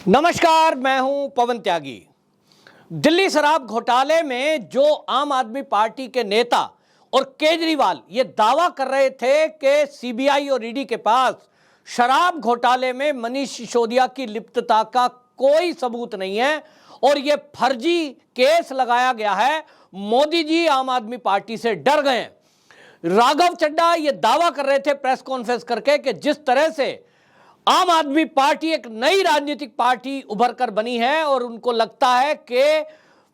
नमस्कार, मैं हूं पवन त्यागी। दिल्ली शराब घोटाले में जो आम आदमी पार्टी के नेता और केजरीवाल ये दावा कर रहे थे कि सीबीआई और ईडी के पास शराब घोटाले में मनीष सिसोदिया की लिप्तता का कोई सबूत नहीं है और ये फर्जी केस लगाया गया है, मोदी जी आम आदमी पार्टी से डर गए। राघव चड्ढा ये दावा कर रहे थे प्रेस कॉन्फ्रेंस करके कि जिस तरह से आम आदमी पार्टी एक नई राजनीतिक पार्टी उभर कर बनी है और उनको लगता है कि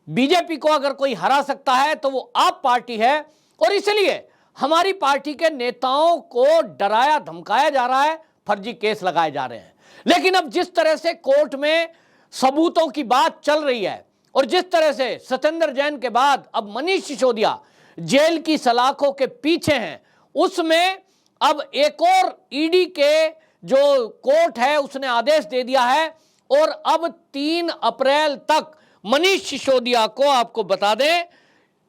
बीजेपी को अगर कोई हरा सकता है तो वो आप पार्टी है और इसलिए हमारी पार्टी के नेताओं को डराया धमकाया जा रहा है, फर्जी केस लगाए जा रहे हैं। लेकिन अब जिस तरह से कोर्ट में सबूतों की बात चल रही है और जिस तरह से सत्येंद्र जैन के बाद अब मनीष सिसोदिया जेल की सलाखों के पीछे हैं, उसमें अब एक और ईडी के जो कोर्ट है उसने आदेश दे दिया है और अब 3 अप्रैल तक मनीष सिसोदिया को, आपको बता दें,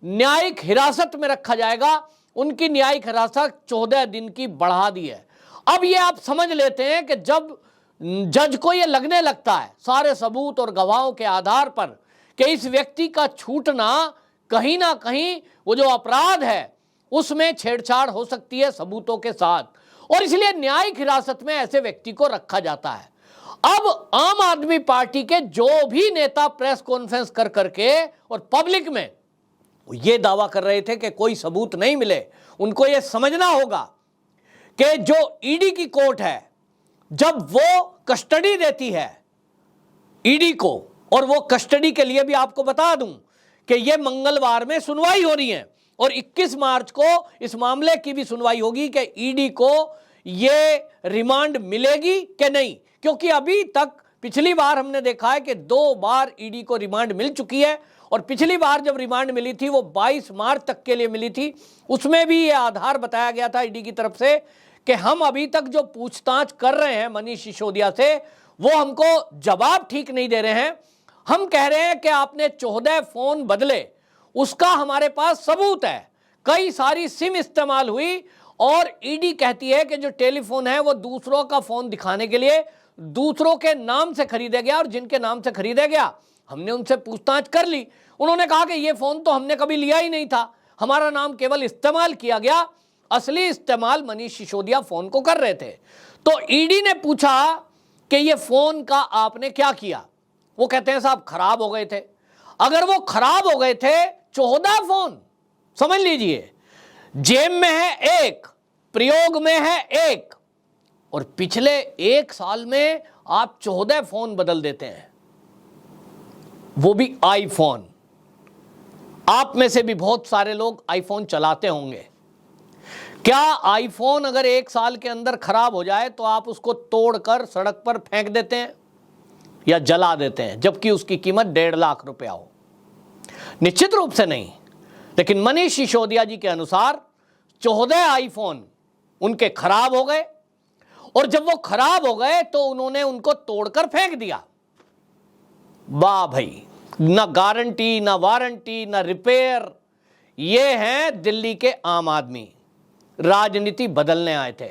न्यायिक हिरासत में रखा जाएगा। उनकी न्यायिक हिरासत 14 दिन की बढ़ा दी है। अब ये आप समझ लेते हैं कि जब जज को ये लगने लगता है सारे सबूत और गवाहों के आधार पर कि इस व्यक्ति का छूटना कहीं ना कहीं वो जो अपराध है उसमें छेड़छाड़ हो सकती है सबूतों के साथ, और इसलिए न्यायिक हिरासत में ऐसे व्यक्ति को रखा जाता है। अब आम आदमी पार्टी के जो भी नेता प्रेस कॉन्फ्रेंस कर करके और पब्लिक में ये दावा कर रहे थे कि कोई सबूत नहीं मिले, उनको ये समझना होगा कि जो ईडी की कोर्ट है जब वो कस्टडी देती है ईडी को, और वो कस्टडी के लिए भी आपको बता दूं कि ये मंगलवार में सुनवाई हो रही है और 21 मार्च को इस मामले की भी सुनवाई होगी कि ईडी को ये रिमांड मिलेगी कि नहीं, क्योंकि अभी तक पिछली बार हमने देखा है कि 2 बार ईडी को रिमांड मिल चुकी है और पिछली बार जब रिमांड मिली थी वो 22 मार्च तक के लिए मिली थी। उसमें भी ये आधार बताया गया था ईडी की तरफ से कि हम अभी तक जो पूछताछ कर रहे हैं मनीष सिसोदिया से वो हमको जवाब ठीक नहीं दे रहे हैं। हम कह रहे हैं कि आपने 14 फोन बदले, उसका हमारे पास सबूत है। कई सारी सिम इस्तेमाल हुई और ईडी कहती है कि जो टेलीफोन है वो दूसरों का फोन दिखाने के लिए दूसरों के नाम से खरीदा गया, और जिनके नाम से खरीदा गया हमने उनसे पूछताछ कर ली। उन्होंने कहा कि ये फोन तो हमने कभी लिया ही नहीं था, हमारा नाम केवल इस्तेमाल किया गया, असली इस्तेमाल मनीष सिसोदिया फोन को कर रहे थे। तो ईडी ने पूछा कि ये फोन का आपने क्या किया, वो कहते हैं साहब खराब हो गए थे। अगर वो खराब हो गए थे, 14 फोन समझ लीजिए, जेब में है 1, प्रयोग में है 1, और पिछले 1 साल में आप 14 फोन बदल देते हैं, वो भी आईफोन। आप में से भी बहुत सारे लोग आईफोन चलाते होंगे। क्या आईफोन अगर 1 साल के अंदर खराब हो जाए तो आप उसको तोड़कर सड़क पर फेंक देते हैं या जला देते हैं, जबकि उसकी कीमत 1.5 लाख रुपया हो? निश्चित रूप से नहीं। लेकिन मनीष सिसोदिया जी के अनुसार 14 आईफोन उनके खराब हो गए, और जब वो खराब हो गए तो उन्होंने उनको तोड़कर फेंक दिया। वाह भाई, ना गारंटी ना वारंटी ना रिपेयर। ये हैं दिल्ली के आम आदमी, राजनीति बदलने आए थे।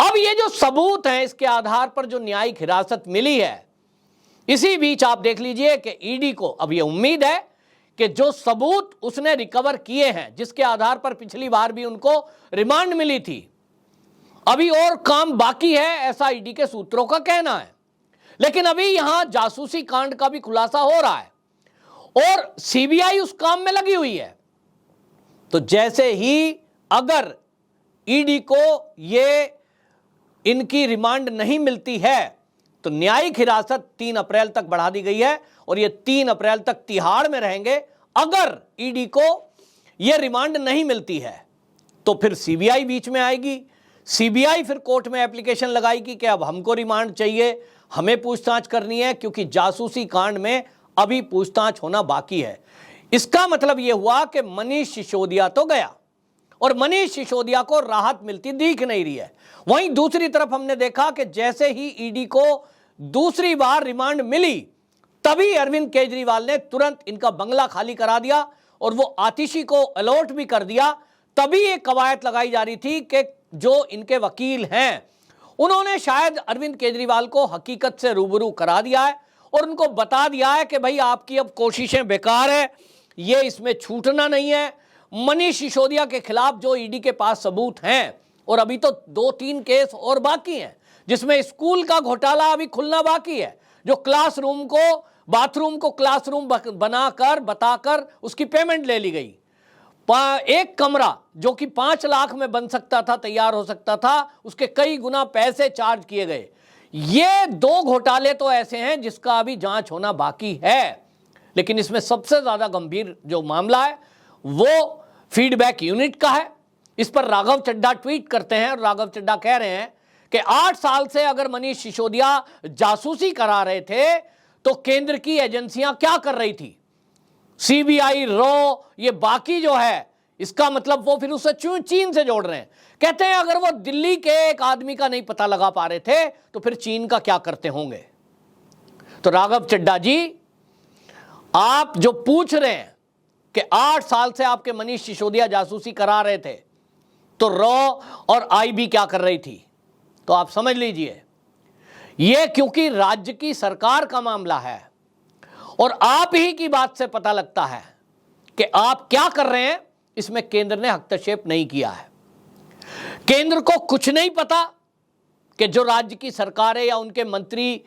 अब ये जो सबूत हैं इसके आधार पर जो न्यायिक हिरासत मिली है, इसी बीच आप देख लीजिए कि ईडी को अब ये उम्मीद है कि जो सबूत उसने रिकवर किए हैं, जिसके आधार पर पिछली बार भी उनको रिमांड मिली थी, अभी और काम बाकी है, ऐसा ईडी के सूत्रों का कहना है। लेकिन अभी यहां जासूसी कांड का भी खुलासा हो रहा है और सीबीआई उस काम में लगी हुई है। तो जैसे ही अगर ईडी को ये इनकी रिमांड नहीं मिलती है तो न्यायिक हिरासत 3 अप्रैल तक बढ़ा दी गई है और ये 3 अप्रैल तक तिहाड़ में रहेंगे। अगर ईडी को ये रिमांड नहीं मिलती है तो फिर सीबीआई बीच में आएगी। सीबीआई फिर कोर्ट में एप्लीकेशन लगाएगी कि अब हमको रिमांड चाहिए, हमें पूछताछ करनी है, क्योंकि जासूसी कांड में अभी पूछताछ होना बाकी है। इसका मतलब यह हुआ कि मनीष सिसोदिया तो गया और मनीष सिसोदिया को राहत मिलती दिख नहीं रही है। वहीं दूसरी तरफ हमने देखा कि जैसे ही ईडी को दूसरी बार रिमांड मिली तभी अरविंद केजरीवाल ने तुरंत इनका बंगला खाली करा दिया और वो आतिशी को अलॉट भी कर दिया। तभी एक कवायद लगाई जा रही थी कि जो इनके वकील हैं उन्होंने शायद अरविंद केजरीवाल को हकीकत से रूबरू करा दिया है और उनको बता दिया है कि भाई आपकी अब कोशिशें बेकार है, ये इसमें छूटना नहीं है। मनीष सिसोदिया के खिलाफ जो ईडी के पास सबूत हैं, और अभी तो 2-3 केस और बाकी हैं, जिसमें स्कूल का घोटाला अभी खुलना बाकी है, जो क्लासरूम को, बाथरूम को क्लासरूम बनाकर बताकर उसकी पेमेंट ले ली गई। एक कमरा जो कि 5 लाख में बन सकता था, तैयार हो सकता था, उसके कई गुना पैसे चार्ज किए गए। ये 2 घोटाले तो ऐसे हैं जिसका अभी जांच होना बाकी है। लेकिन इसमें सबसे ज्यादा गंभीर जो मामला है वो फीडबैक यूनिट का है। इस पर राघव चड्ढा ट्वीट करते हैं और राघव चड्ढा कह रहे हैं कि 8 साल से अगर मनीष सिसोदिया जासूसी करा रहे थे तो केंद्र की एजेंसियां क्या कर रही थी, सीबीआई, रॉ, ये बाकी जो है, इसका मतलब वो फिर उसे चीन से जोड़ रहे हैं। कहते हैं अगर वो दिल्ली के एक आदमी का नहीं पता लगा पा रहे थे तो फिर चीन का क्या करते होंगे। तो राघव चड्ढा जी, आप जो पूछ रहे हैं कि 8 साल से आपके मनीष सिसोदिया जासूसी करा रहे थे तो रॉ और आईबी क्या कर रही थी, तो आप समझ लीजिए यह क्योंकि राज्य की सरकार का मामला है और आप ही की बात से पता लगता है कि आप क्या कर रहे हैं, इसमें केंद्र ने हस्तक्षेप नहीं किया है। केंद्र को कुछ नहीं पता कि जो राज्य की सरकारें या उनके मंत्री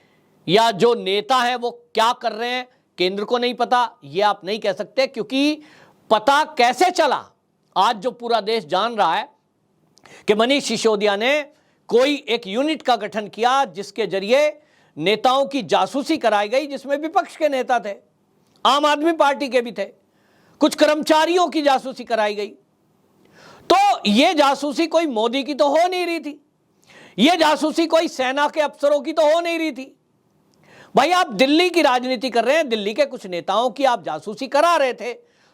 या जो नेता हैं वो क्या कर रहे हैं, केंद्र को नहीं पता, ये आप नहीं कह सकते। क्योंकि पता कैसे चला, आज जो पूरा देश जान रहा है कि मनीष सिसोदिया ने कोई एक यूनिट का गठन किया जिसके जरिए नेताओं की जासूसी कराई गई, जिसमें विपक्ष के नेता थे, आम आदमी पार्टी के भी थे, कुछ कर्मचारियों की जासूसी कराई गई। तो यह जासूसी कोई मोदी की तो हो नहीं रही थी, यह जासूसी कोई सेना के अफसरों की तो हो नहीं रही थी। भाई आप दिल्ली की राजनीति कर रहे हैं, दिल्ली के कुछ नेताओं की आप जासूसी करा रहे थे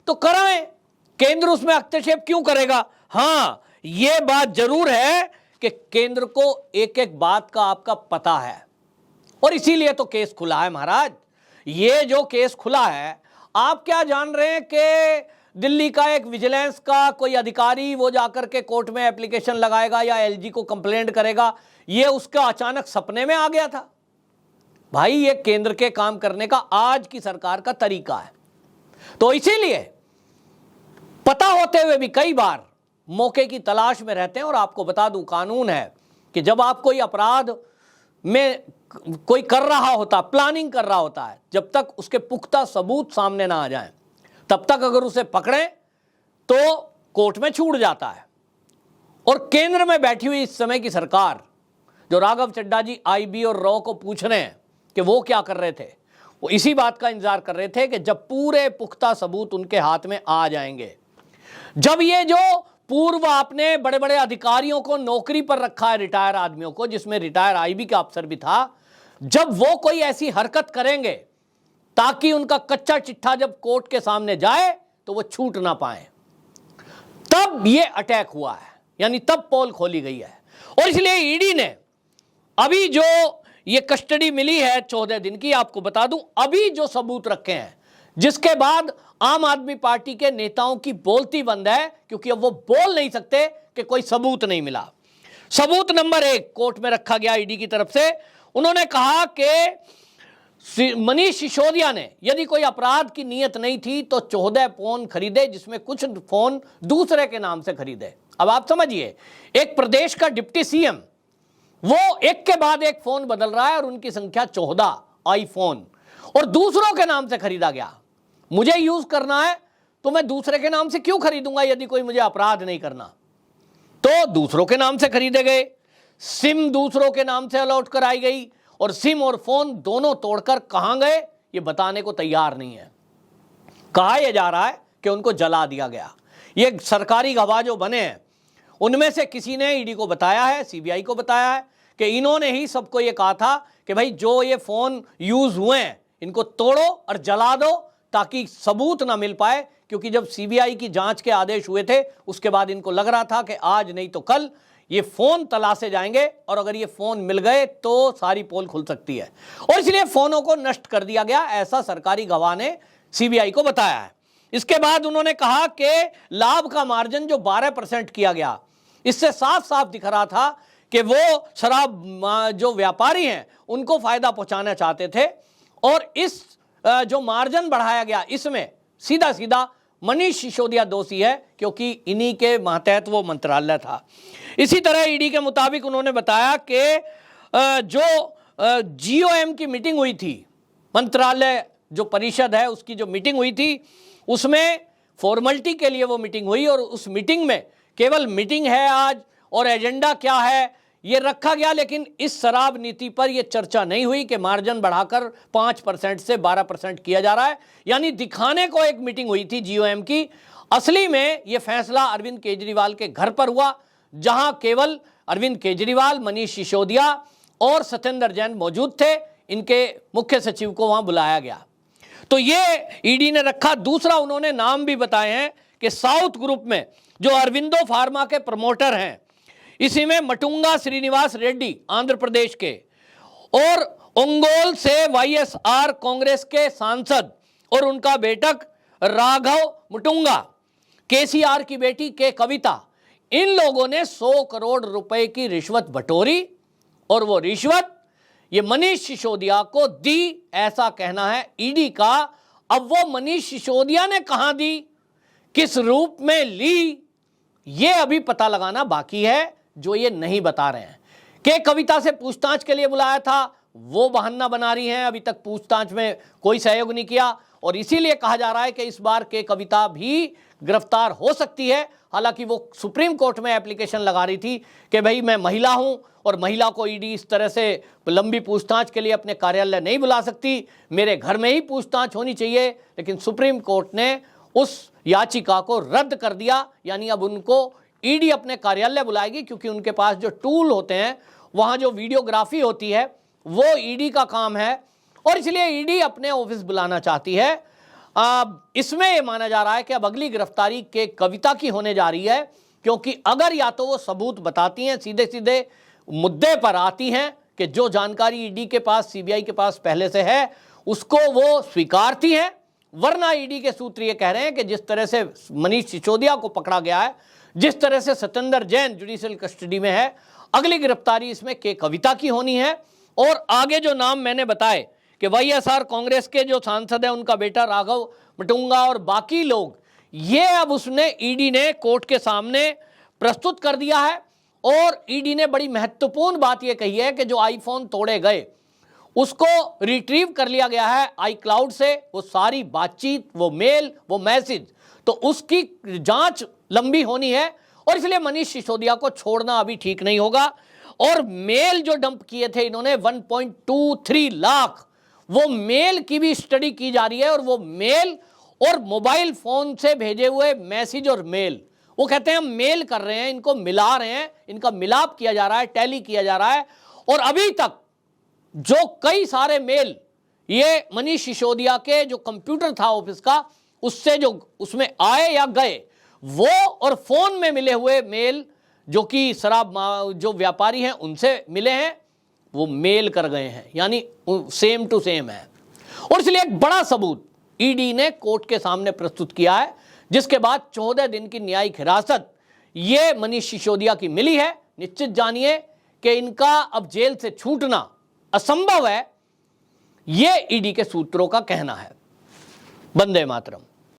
तो कराएं, केंद्र उसमें हस्तक्षेप क्यों करेगा। हां, यह बात जरूर है कि केंद्र को एक एक बात का आपका पता है और इसीलिए तो केस खुला है महाराज। ये जो केस खुला है, आप क्या जान रहे हैं कि दिल्ली का एक विजिलेंस का कोई अधिकारी वो जाकर के कोर्ट में एप्लीकेशन लगाएगा या एलजी को कंप्लेंट करेगा, ये उसका अचानक सपने में आ गया था। भाई ये केंद्र के काम करने का आज की सरकार का तरीका है। तो इसीलिए पता होते हुए भी कई बार मौके की तलाश में रहते हैं। और आपको बता दूं, कानून है कि जब आप कोई अपराध में कोई कर रहा होता, प्लानिंग कर रहा होता है, जब तक उसके पुख्ता सबूत सामने ना आ जाएं, तब तक अगर उसे पकड़ें तो कोर्ट में छूट जाता है। और केंद्र में बैठी हुई इस समय की सरकार, जो राघव चड्ढा जी आईबी और रॉ को पूछ रहे हैं कि वो क्या कर रहे थे, वो इसी बात का इंतजार कर रहे थे कि जब पूरे पुख्ता सबूत उनके हाथ में आ जाएंगे, जब ये जो पूर्व आपने बड़े बड़े अधिकारियों को नौकरी पर रखा है, रिटायर आदमियों को, जिसमें रिटायर आईबी का अफसर भी था, जब वो कोई ऐसी हरकत करेंगे ताकि उनका कच्चा चिट्ठा जब कोर्ट के सामने जाए तो वो छूट ना पाए, तब ये अटैक हुआ है, यानी तब पोल खोली गई है। और इसलिए ईडी ने अभी जो ये कस्टडी मिली है 14 दिन की, आपको बता दूं, अभी जो सबूत रखे हैं, जिसके बाद आम आदमी पार्टी के नेताओं की बोलती बंद है, क्योंकि अब वो बोल नहीं सकते कि कोई सबूत नहीं मिला। सबूत नंबर 1 कोर्ट में रखा गया ईडी की तरफ से। उन्होंने कहा कि मनीष सिसोदिया ने यदि कोई अपराध की नीयत नहीं थी तो 14 फोन खरीदे, जिसमें कुछ फोन दूसरे के नाम से खरीदे। अब आप समझिए, एक प्रदेश का डिप्टी सीएम वो एक के बाद एक फोन बदल रहा है और उनकी संख्या 14 आईफोन, और दूसरों के नाम से खरीदा गया। मुझे यूज करना है तो मैं दूसरे के नाम से क्यों खरीदूंगा, यदि कोई मुझे अपराध नहीं करना। तो दूसरों के नाम से खरीदे गए, सिम दूसरों के नाम से अलॉट कराई गई, और सिम और फोन दोनों तोड़कर कहां गए ये बताने को तैयार नहीं है। कहा यह जा रहा है कि उनको जला दिया गया। ये सरकारी गवाह जो बने हैं उनमें से किसी ने ईडी को बताया है, सीबीआई को बताया है कि इन्होंने ही सबको ये कहा था कि भाई जो ये फोन यूज हुए हैं इनको तोड़ो और जला दो ताकि सबूत ना मिल पाए। क्योंकि जब सीबीआई की जांच के आदेश हुए थे उसके बाद इनको लग रहा था कि आज नहीं तो कल ये फोन तलाशे जाएंगे, और अगर ये फोन मिल गए तो सारी पोल खुल सकती है, और इसलिए फोनों को नष्ट कर दिया गया, ऐसा सरकारी गवाह ने सीबीआई को बताया है। इसके बाद उन्होंने कहा कि लाभ का मार्जिन जो 12% किया गया, इससे साफ साफ दिख रहा था कि वो शराब जो व्यापारी हैं उनको फायदा पहुंचाना चाहते थे, और इस जो मार्जिन बढ़ाया गया इसमें सीधा सीधा मनीष सिसोदिया दोषी है, क्योंकि इन्हीं के मातहत वो मंत्रालय था। इसी तरह ईडी के मुताबिक उन्होंने बताया कि जो जीओएम की मीटिंग हुई थी, मंत्रालय जो परिषद है उसकी जो मीटिंग हुई थी, उसमें फॉर्मेलिटी के लिए वो मीटिंग हुई, और उस मीटिंग में केवल मीटिंग है आज और एजेंडा क्या है ये रखा गया, लेकिन इस शराब नीति पर यह चर्चा नहीं हुई कि मार्जिन बढ़ाकर 5% से 12% किया जा रहा है। यानी दिखाने को एक मीटिंग हुई थी जीओएम की, असली में यह फैसला अरविंद केजरीवाल के घर पर हुआ, जहां केवल अरविंद केजरीवाल, मनीष सिसोदिया और सत्येंद्र जैन मौजूद थे। इनके मुख्य सचिव को वहां बुलाया गया। तो ये ईडी ने रखा। दूसरा, उन्होंने नाम भी बताए हैं कि साउथ ग्रुप में जो अरविंदो फार्मा के प्रमोटर हैं, इसी में मटुंगा श्रीनिवास रेड्डी आंध्र प्रदेश के, और ओंगोल से वाईएसआर कांग्रेस के सांसद और उनका बेटक राघव मटुंगा, केसीआर की बेटी के कविता, इन लोगों ने 100 करोड़ रुपए की रिश्वत बटोरी, और वो रिश्वत ये मनीष सिसोदिया को दी, ऐसा कहना है ईडी का। अब वो मनीष सिसोदिया ने कहां दी, किस रूप में ली, ये अभी पता लगाना बाकी है, जो ये नहीं बता रहे हैं। के कविता से पूछताछ के लिए बुलाया था, वो बहाना बना रही हैं, अभी तक पूछताछ में कोई सहयोग नहीं किया, और इसीलिए कहा जा रहा है कि इस बार के कविता भी गिरफ्तार हो सकती है। हालांकि वो सुप्रीम कोर्ट में एप्लीकेशन लगा रही थी कि भाई मैं महिला हूं और महिला को ईडी इस तरह से लंबी पूछताछ के लिए अपने कार्यालय नहीं बुला सकती, मेरे घर में ही पूछताछ होनी चाहिए। लेकिन सुप्रीम कोर्ट ने उस याचिका को रद्द कर दिया, यानी अब उनको ईडी अपने कार्यालय बुलाएगी, क्योंकि उनके पास जो टूल होते हैं, वहां जो वीडियोग्राफी होती है, वो ईडी का काम है, और इसलिए ईडी अपने ऑफिस बुलाना चाहती है। इसमें यह माना जा रहा है कि अब अगली गिरफ्तारी के कविता की होने जा रही है, क्योंकि अगर या तो वो सबूत बताती हैं, सीधे सीधे मुद्दे पर आती हैं कि जो जानकारी ईडी के पास, सीबीआई के पास पहले से है, उसको वो स्वीकारती हैं, वरना ईडी के सूत्र ये कह रहे हैं कि जिस तरह से मनीष सिसोदिया को पकड़ा गया है, जिस तरह से सत्येंद्र जैन जुडिशियल कस्टडी में है, अगली गिरफ्तारी इसमें के कविता की होनी है। और आगे जो नाम मैंने बताए कि वाईएसआर कांग्रेस के जो सांसद है, उनका बेटा राघव मटुंगा और बाकी लोग, ये अब उसने ईडी ने कोर्ट के सामने प्रस्तुत कर दिया है। और ईडी ने बड़ी महत्वपूर्ण बात यह कही है कि जो आईफोन तोड़े गए उसको रिट्रीव कर लिया गया है iCloud से, वो सारी बातचीत, वो मेल, वो मैसेज, तो उसकी जांच लंबी होनी है, और इसलिए मनीष सिसोदिया को छोड़ना अभी ठीक नहीं होगा। और मेल जो डंप किए थे इन्होंने 1.23 लाख, वो मेल की भी स्टडी की जा रही है, और वो मेल और मोबाइल फोन से भेजे हुए मैसेज और मेल, वो कहते हैं हम मेल कर रहे हैं, इनको मिला रहे हैं, इनका मिलाप किया जा रहा है, टैली किया जा रहा है। और अभी तक जो कई सारे मेल ये मनीष सिसोदिया के जो कंप्यूटर था ऑफिस का, उससे जो उसमें आए या गए, वो और फोन में मिले हुए मेल जो कि शराब जो व्यापारी हैं उनसे मिले हैं, वो मेल कर गए हैं, यानी सेम टू सेम है। और इसलिए एक बड़ा सबूत ईडी ने कोर्ट के सामने प्रस्तुत किया है, जिसके बाद 14 दिन की न्यायिक हिरासत ये मनीष सिसोदिया की मिली है। निश्चित जानिए कि इनका अब जेल से छूटना असंभव है, ये ईडी के सूत्रों का कहना है। वंदे मातरम।